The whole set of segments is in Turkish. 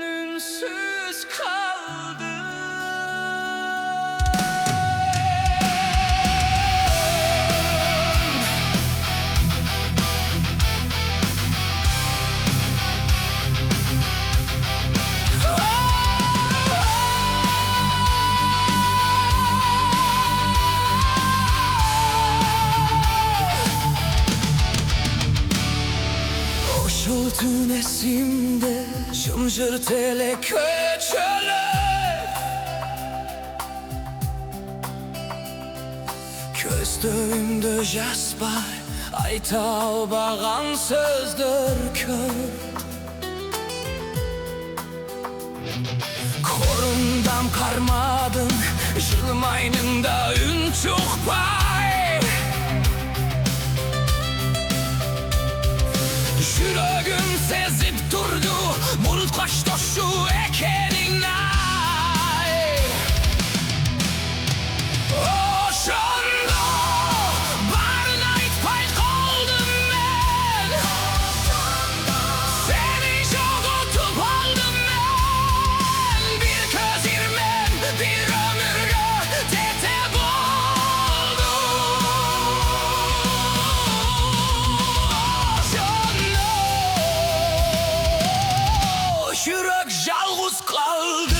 Ünsüz kaldı. Hoşultun esimde şımşır tele köçöler Közdüğümde jasper aytal bağan sözdür kör Korumdan karmadın jılmaynında ün çok pay Yüreğim sezip durdu Mulkaş toşu ekenin ay Oşanda Barına itpay kaldım ben Seni çok utup aldım ben Bir köz irmen bir ömürge tete buldum Yürek yalnız kaldı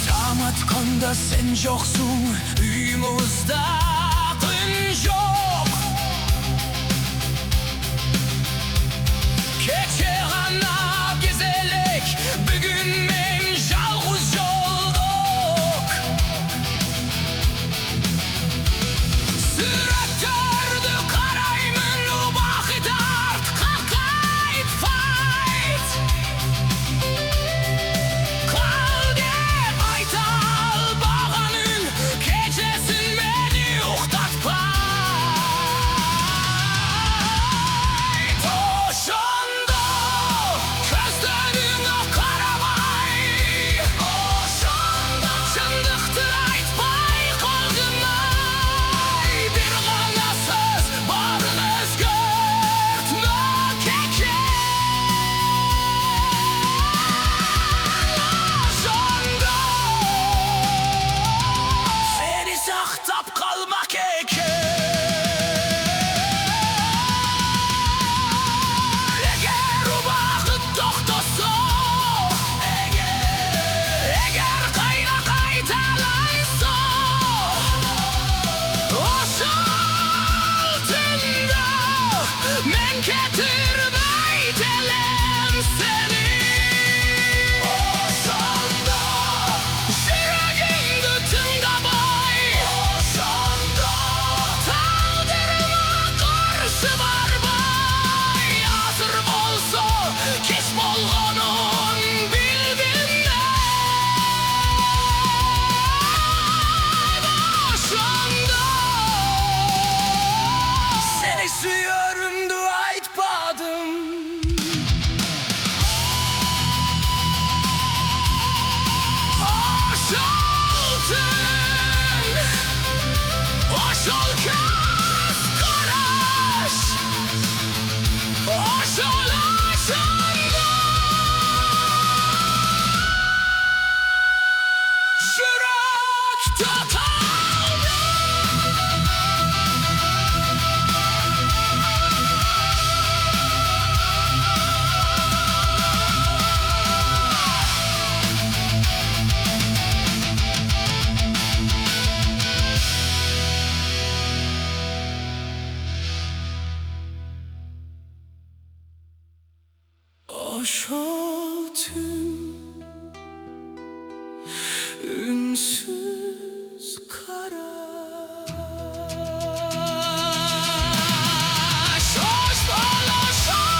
Damat konuda sen yoksun Üyümüzde aklın yok Keçe ana güzellik Bugün men yalnız yolduk Sürektördü karayımın o bakıda Hoşultun ünsüz kara Hoş balışanda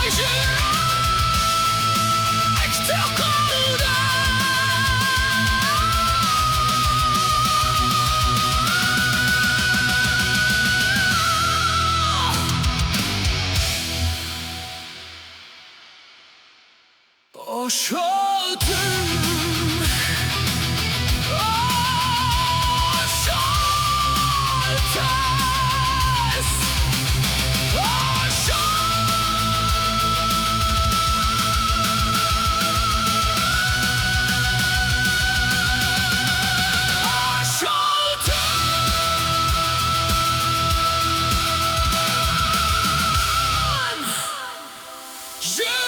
Yürek tıkıldı boşaltın. Yeah!